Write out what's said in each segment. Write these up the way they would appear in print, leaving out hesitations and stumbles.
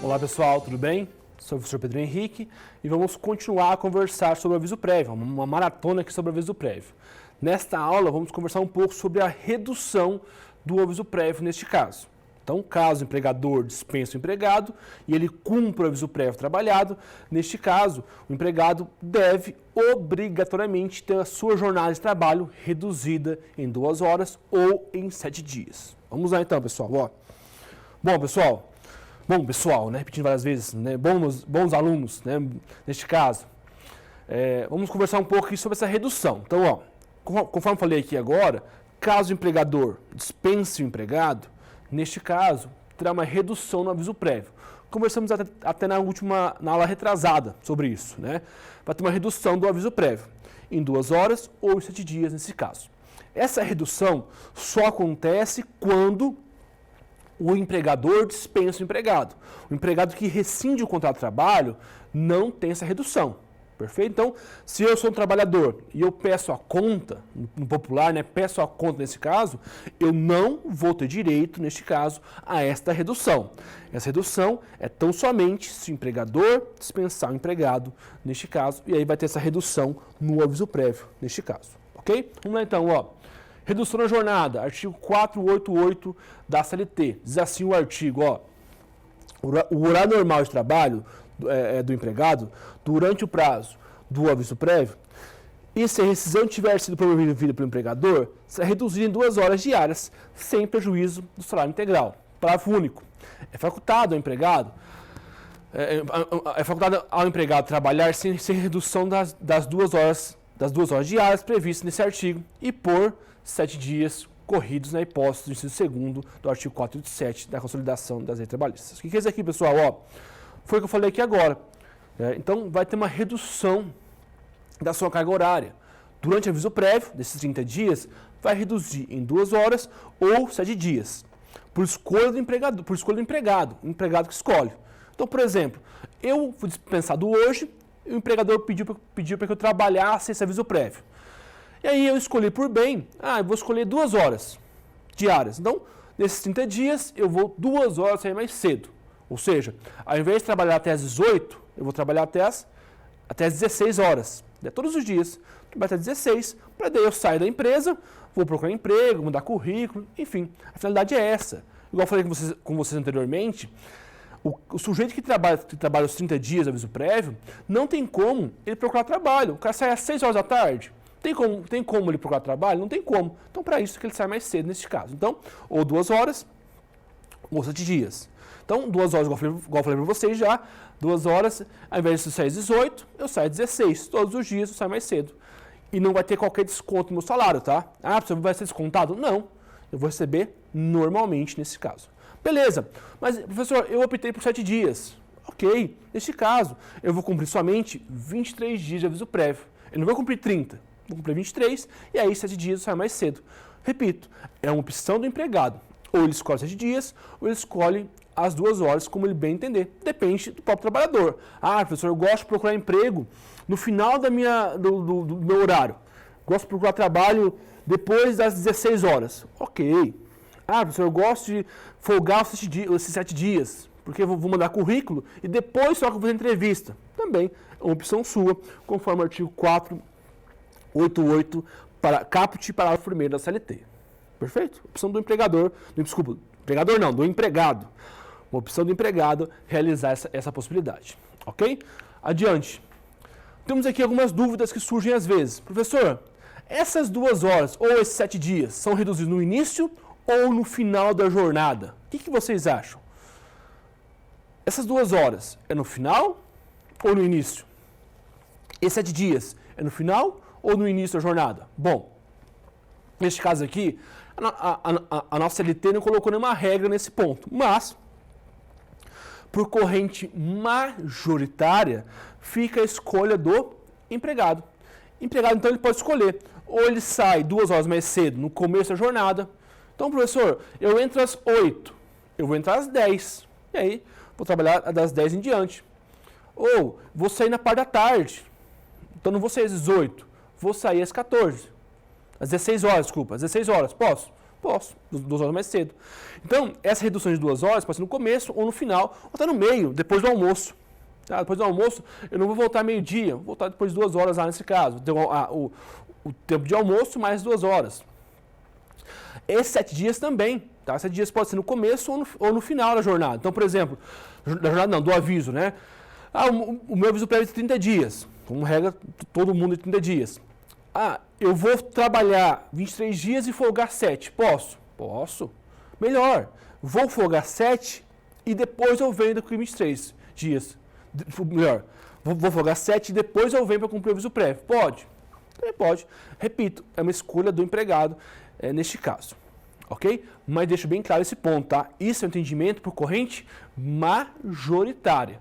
Olá pessoal, tudo bem? Sou o professor Pedro Henrique e vamos continuar a conversar sobre o aviso prévio, uma maratona aqui sobre o aviso prévio. Nesta aula vamos conversar um pouco sobre a redução do aviso prévio neste caso. Então, caso o empregador dispense o empregado e ele cumpra o aviso prévio trabalhado, neste caso, o empregado deve obrigatoriamente ter a sua jornada de trabalho reduzida em 2 horas ou em 7 dias. Vamos lá então, pessoal. Bom, pessoal, né? Repetindo várias vezes, né? Bons alunos, né? Neste caso. Vamos conversar um pouco aqui sobre essa redução. Então, conforme eu falei aqui agora, caso o empregador dispense o empregado, neste caso, terá uma redução no aviso prévio. Conversamos até na aula retrasada sobre isso, né? Vai ter uma redução do aviso prévio em 2 horas ou em 7 dias nesse caso. Essa redução só acontece quando o empregador dispensa o empregado. O empregado que rescinde o contrato de trabalho não tem essa redução. Perfeito? Então, se eu sou um trabalhador e eu peço a conta, no popular, né, peço a conta nesse caso, eu não vou ter direito, neste caso, a esta redução. Essa redução é tão somente se o empregador dispensar o empregado, neste caso, e aí vai ter essa redução no aviso prévio, neste caso. Ok? Vamos lá então, Redução na jornada, artigo 488 da CLT. Diz assim o artigo, o horário normal de trabalho do empregado durante o prazo do aviso prévio, e se a rescisão tiver sido promovida pelo empregador, será reduzido em 2 horas diárias, sem prejuízo do salário integral. Parágrafo único. É facultado ao empregado trabalhar sem redução das 2 horas diárias previstas nesse artigo e por 7 dias corridos na hipótese do inciso 2º do artigo 487 da Consolidação das Leis Trabalhistas. O que é isso aqui, pessoal? Foi o que eu falei aqui agora. Então, vai ter uma redução da sua carga horária. Durante o aviso prévio, desses 30 dias, vai reduzir em 2 horas ou 7 dias, por escolha do empregado, o empregado que escolhe. Então, por exemplo, eu fui dispensado hoje e o empregador pediu para que eu trabalhasse esse aviso prévio. E aí eu escolhi por bem, eu vou escolher 2 horas diárias. Então, nesses 30 dias, eu vou 2 horas sair mais cedo. Ou seja, ao invés de trabalhar até as 18, eu vou trabalhar até as 16 horas. Todos os dias, trabalhar até 16, para daí eu sair da empresa, vou procurar emprego, mudar currículo, enfim. A finalidade é essa. Igual eu falei com vocês anteriormente, o sujeito que trabalha os 30 dias de aviso prévio, não tem como ele procurar trabalho. O cara sai às 6 horas da tarde. Tem como ele procurar trabalho? Não tem como. Então, para isso que ele sai mais cedo nesse caso. Então, ou 2 horas, ou 7 dias. Então, 2 horas, igual eu falei para vocês já, 2 horas, ao invés de sair às 18, eu saio às 16. Todos os dias eu saio mais cedo. E não vai ter qualquer desconto no meu salário, tá? Você vai ser descontado? Não. Eu vou receber normalmente nesse caso. Beleza. Mas, professor, eu optei por 7 dias. Ok. Neste caso, eu vou cumprir somente 23 dias de aviso prévio. Eu não vou cumprir 30. Vou cumprir 23 e aí 7 dias eu saio mais cedo. Repito, é uma opção do empregado. Ou ele escolhe 7 dias, ou ele escolhe as 2 horas, como ele bem entender. Depende do próprio trabalhador. Professor, eu gosto de procurar emprego no final do meu horário. Gosto de procurar trabalho depois das 16 horas. Ok. Professor, eu gosto de folgar esses 7 dias, porque eu vou mandar currículo e depois só que eu vou fazer entrevista. Também é uma opção sua, conforme o artigo 488, caput, parágrafo 1º da CLT. Perfeito? Opção do empregador, do empregado. Uma opção do empregado realizar essa possibilidade. Ok? Adiante. Temos aqui algumas dúvidas que surgem às vezes. Professor, essas 2 horas ou esses 7 dias são reduzidos no início ou no final da jornada? O que vocês acham? Essas 2 horas é no final ou no início? Esses 7 dias é no final ou no início da jornada? Bom, neste caso aqui, a nossa CLT não colocou nenhuma regra nesse ponto, mas, por corrente majoritária, fica a escolha do empregado. Empregado, então, ele pode escolher, ou ele sai 2 horas mais cedo, no começo da jornada. Então, professor, eu entro às 8, eu vou entrar às 10, e aí vou trabalhar das 10 em diante. Ou, vou sair na parte da tarde, então não vou sair às 18, vou sair às 14. Às 16 horas, desculpa. Às 16 horas, posso? Posso, 2 horas mais cedo. Então, essa redução de 2 horas pode ser no começo ou no final, ou até no meio, depois do almoço. Tá? Depois do almoço, eu não vou voltar meio-dia, vou voltar depois de 2 horas lá nesse caso. Então, o tempo de almoço mais 2 horas. Esses 7 dias também, tá? 7 dias pode ser no começo ou no final da jornada. Então, por exemplo, da jornada não, do aviso, né? O meu aviso prévio é de 30 dias. Como regra, todo mundo de 30 dias. Eu vou trabalhar 23 dias e folgar 7. Posso? Posso. Melhor. Vou folgar 7 e depois eu venho com 23 dias. Melhor. Vou folgar 7 e depois eu venho para cumprir o aviso prévio. Pode? Também pode. Repito, é uma escolha do empregado neste caso. Ok? Mas deixo bem claro esse ponto, tá? Isso é um entendimento por corrente majoritária.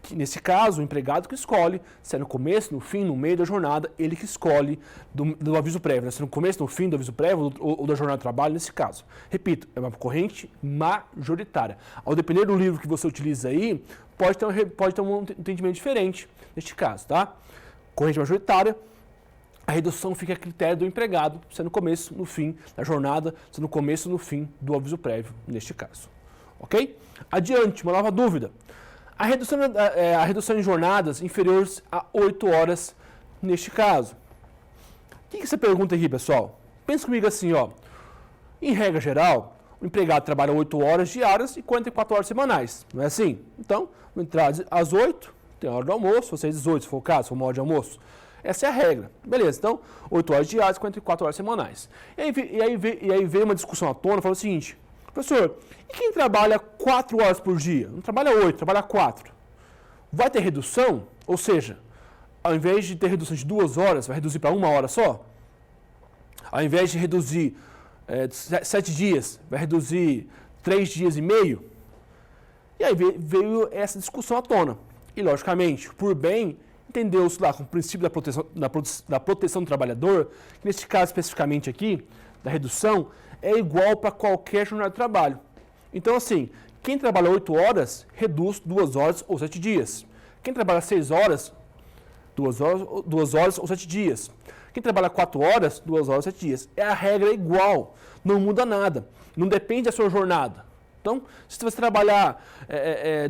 Que, nesse caso, o empregado que escolhe, se é no começo, no fim, no meio da jornada, ele que escolhe do aviso prévio, né? Se é no começo, no fim do aviso prévio ou da jornada de trabalho, nesse caso. Repito, é uma corrente majoritária. Ao depender do livro que você utiliza aí, pode ter um entendimento diferente neste caso, tá? Corrente majoritária, a redução fica a critério do empregado, se é no começo, no fim da jornada, se é no começo, no fim do aviso prévio, neste caso. Ok? Adiante, uma nova dúvida. A redução em jornadas inferiores a 8 horas neste caso. O que você pergunta aqui, pessoal? Pensa comigo assim, ó. Em regra geral, o empregado trabalha 8 horas diárias e 44 horas semanais. Não é assim? Então, entrar às 8, tem a hora do almoço, vocês 18, se for o caso, se for uma hora de almoço. Essa é a regra. Beleza, então, 8 horas diárias e 44 horas semanais. E aí veio uma discussão à tona, falou o seguinte: professor, e quem trabalha 4 horas por dia? Não trabalha 8, trabalha 4. Vai ter redução? Ou seja, ao invés de ter redução de 2 horas, vai reduzir para 1 hora só? Ao invés de reduzir 7 dias, vai reduzir 3 dias e meio? E aí veio essa discussão à tona. E, logicamente, por bem, entendeu-se lá com o princípio da proteção do trabalhador, que neste caso especificamente aqui, da redução, é igual para qualquer jornada de trabalho. Então, assim, quem trabalha 8 horas, reduz 2 horas ou 7 dias. Quem trabalha 6 horas, 2 horas ou 7 dias. Quem trabalha 4 horas, 2 horas ou 7 dias. A regra é igual, não muda nada. Não depende da sua jornada. Então, se você trabalhar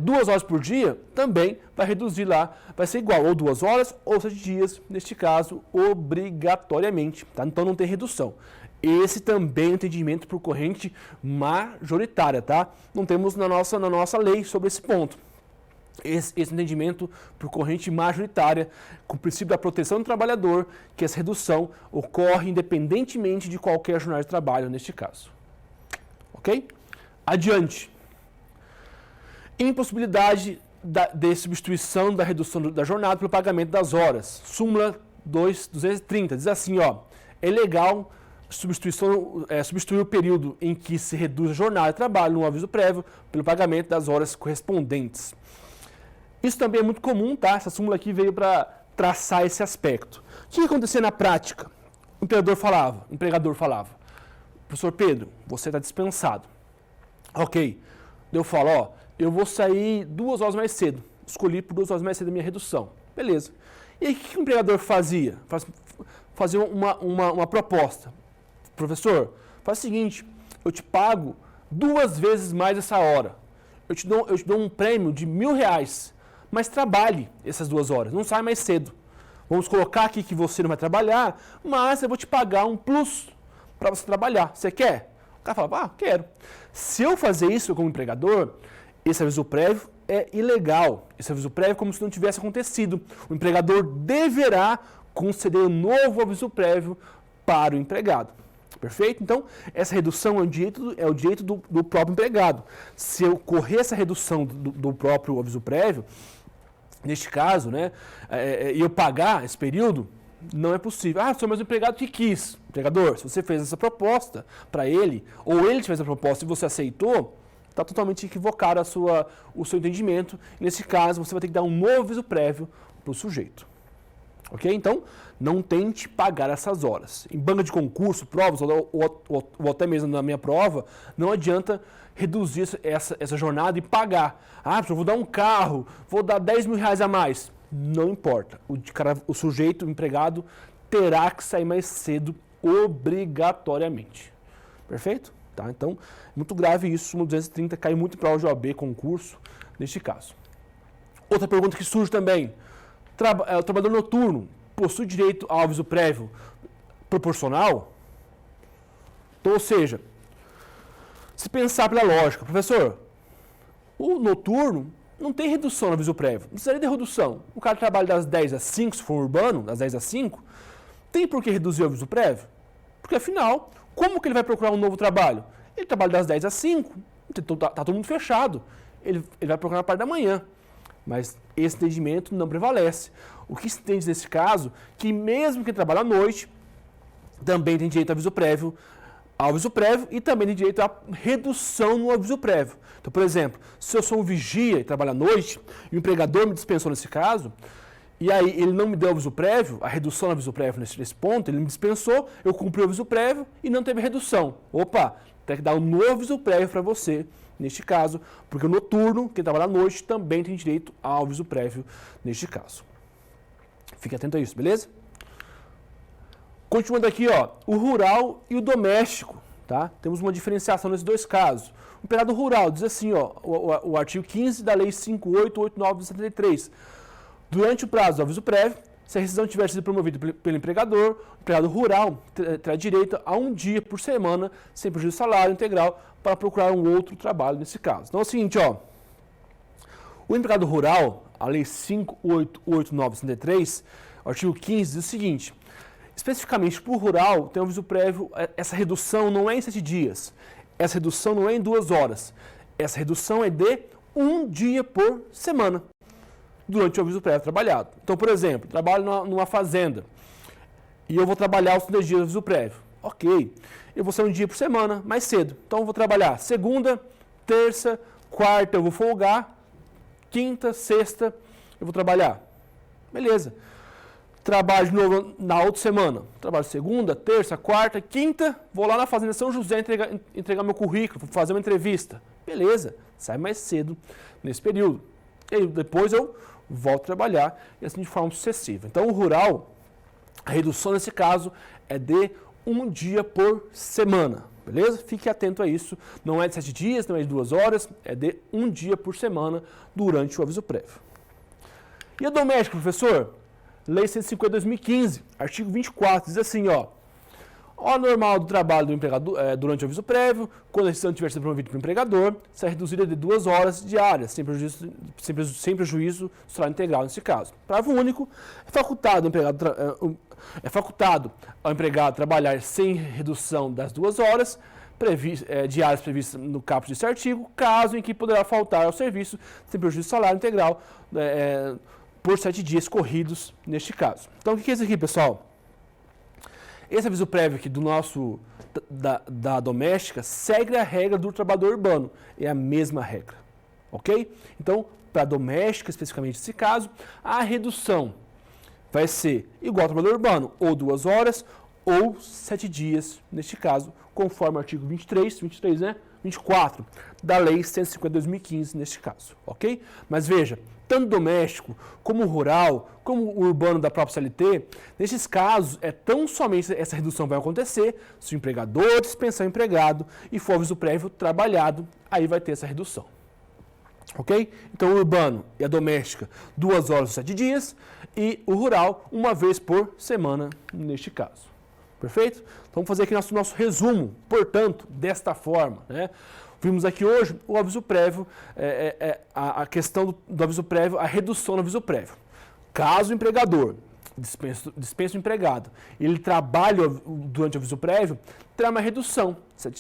2 horas por dia, também vai reduzir lá, vai ser igual, ou 2 horas ou 7 dias, neste caso, obrigatoriamente. Tá? Então, não tem redução. Esse também é um entendimento por corrente majoritária, tá? Não temos na nossa lei sobre esse ponto. Esse entendimento por corrente majoritária, com o princípio da proteção do trabalhador, que essa redução ocorre independentemente de qualquer jornada de trabalho, neste caso. Ok? Adiante. Impossibilidade de substituição da redução da jornada pelo pagamento das horas. Súmula 230 diz assim, ó: é legal substituir o período em que se reduz a jornada de trabalho no aviso prévio pelo pagamento das horas correspondentes. Isso também é muito comum, tá? Essa súmula aqui veio para traçar esse aspecto. O que acontecia na prática? O empregador falava: professor Pedro, você está dispensado. Ok. Eu falo, ó, eu vou sair 2 horas mais cedo. Escolhi por 2 horas mais cedo a minha redução. Beleza. E aí o que o empregador fazia? Fazia uma proposta. Professor, faz o seguinte, eu te pago 2 vezes mais essa hora. Eu te dou um prêmio de R$1.000, mas trabalhe essas 2 horas, não sai mais cedo. Vamos colocar aqui que você não vai trabalhar, mas eu vou te pagar um plus para você trabalhar. Você quer? O cara fala, quero. Se eu fazer isso como empregador, esse aviso prévio é ilegal. Esse aviso prévio é como se não tivesse acontecido. O empregador deverá conceder um novo aviso prévio para o empregado. Perfeito? Então, essa redução é o direito do próprio empregado. Se ocorrer essa redução do próprio aviso prévio, neste caso, né, e eu pagar esse período, não é possível. Sou mais um empregado que quis. Empregador, se você fez essa proposta para ele, ou ele te fez a proposta e você aceitou, está totalmente equivocado o seu entendimento. Nesse caso, você vai ter que dar um novo aviso prévio para o sujeito. Ok? Então, não tente pagar essas horas. Em banca de concurso, provas, ou até mesmo na minha prova, não adianta reduzir essa jornada e pagar. Eu vou dar um carro, vou dar R$10.000 a mais. Não importa. O sujeito, o empregado, terá que sair mais cedo obrigatoriamente. Perfeito? Tá? Então, muito grave isso, súmula 230 cai muito em prova de OAB, concurso, neste caso. Outra pergunta que surge também, o trabalhador noturno possui direito ao aviso prévio proporcional? Então, ou seja, se pensar pela lógica, professor, o noturno não tem redução no aviso prévio, não precisaria de redução. O cara trabalha das 10 às 5, se for urbano, das 10 às 5, tem por que reduzir o aviso prévio? Porque afinal, como que ele vai procurar um novo trabalho? Ele trabalha das 10 às 5, tá todo mundo fechado, ele vai procurar na parte da manhã. Mas esse entendimento não prevalece. O que se entende nesse caso, que mesmo quem trabalha à noite, também tem direito ao aviso prévio e também tem direito à redução no aviso prévio. Então, por exemplo, se eu sou um vigia e trabalho à noite, e o empregador me dispensou nesse caso, e aí ele não me deu aviso prévio, a redução no aviso prévio nesse ponto, ele me dispensou, eu cumpri o aviso prévio e não teve redução. Opa, tem que dar um novo aviso prévio para você, neste caso, porque o noturno, quem trabalha à noite, também tem direito ao aviso prévio neste caso. Fique atento a isso, beleza? Continuando aqui, ó, o rural e o doméstico, tá? Temos uma diferenciação nesses dois casos. O empregado rural diz assim, ó, o artigo 15 da Lei 5889 de 73. Durante o prazo do aviso prévio, se a rescisão tiver sido promovida pelo empregador, o empregado rural terá direito a um dia por semana, sem prejuízo do salário integral, para procurar um outro trabalho nesse caso. Então é o seguinte, ó, o empregado rural, a Lei 5889 de 73, artigo 15, diz o seguinte: especificamente para o rural, tem um aviso prévio, essa redução não é em 7 dias, essa redução não é em 2 horas, essa redução é de 1 dia por semana, durante o aviso prévio trabalhado. Então, por exemplo, trabalho numa fazenda e eu vou trabalhar os 3 dias do aviso prévio. Ok, eu vou ser um dia por semana, mais cedo. Então, eu vou trabalhar segunda, terça, quarta eu vou folgar, quinta, sexta eu vou trabalhar. Beleza. Trabalho de novo na outra semana. Trabalho segunda, terça, quarta, quinta. Vou lá na Fazenda São José entregar meu currículo, vou fazer uma entrevista. Beleza, sai mais cedo nesse período. E depois eu volto a trabalhar e assim de forma sucessiva. Então o rural, a redução nesse caso é de 1 dia por semana. Beleza? Fique atento a isso. Não é de 7 dias, não é de 2 horas, é de 1 dia por semana durante o aviso prévio. E a doméstica, professor? Lei 150 de 2015, artigo 24, diz assim, ó. Hora normal do trabalho do empregador durante o aviso prévio, quando a rescisão tiver sido promovida pelo empregador, será reduzida de 2 horas diárias, sem prejuízo do salário integral nesse caso. Parágrafo único, é facultado ao empregado trabalhar sem redução das 2 horas diárias previstas no caput desse artigo, caso em que poderá faltar ao serviço sem prejuízo do salário integral por 7 dias corridos neste caso. Então, o que é isso aqui, pessoal? Esse aviso prévio aqui da doméstica segue a regra do trabalhador urbano. É a mesma regra, ok? Então, para a doméstica, especificamente nesse caso, a redução vai ser igual ao trabalhador urbano, ou 2 horas, ou 7 dias, neste caso, conforme o artigo 24 da Lei 150 de 2015, neste caso, ok? Mas veja, tanto doméstico, como rural, como o urbano da própria CLT, nesses casos, tão somente essa redução vai acontecer se o empregador dispensar o empregado e for aviso prévio trabalhado, aí vai ter essa redução. Ok? Então, o urbano e a doméstica, 2 horas ou 7 dias, e o rural, 1 vez por semana, neste caso. Perfeito? Então, vamos fazer aqui nosso resumo, portanto, desta forma, né? Vimos aqui hoje o aviso prévio, a questão do aviso prévio, a redução do aviso prévio. Caso o empregador dispensa o empregado, ele trabalha durante o aviso prévio, terá uma redução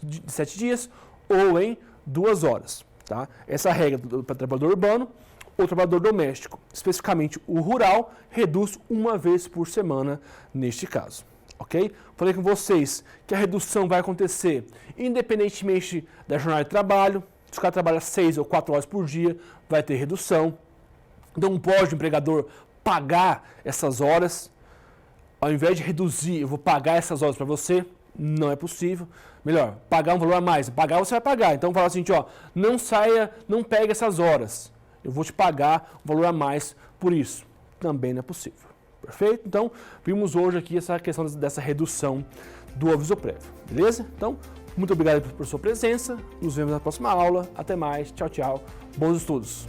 de 7 dias ou em 2 horas. Tá? Essa regra para o trabalhador urbano ou trabalhador doméstico. Especificamente o rural, reduz 1 vez por semana neste caso. Ok? Falei com vocês que a redução vai acontecer independentemente da jornada de trabalho. Se o cara trabalha 6 ou 4 horas por dia, vai ter redução. Não pode o empregador pagar essas horas. Ao invés de reduzir, eu vou pagar essas horas para você. Não é possível. Melhor, pagar um valor a mais. Pagar você vai pagar. Então, fala assim, ó, não saia, não pegue essas horas. Eu vou te pagar um valor a mais por isso. Também não é possível. Perfeito? Então, vimos hoje aqui essa questão dessa redução do aviso prévio. Beleza? Então, Muito obrigado por sua presença. Nos vemos na próxima aula. Até mais. Tchau, tchau. Bons estudos.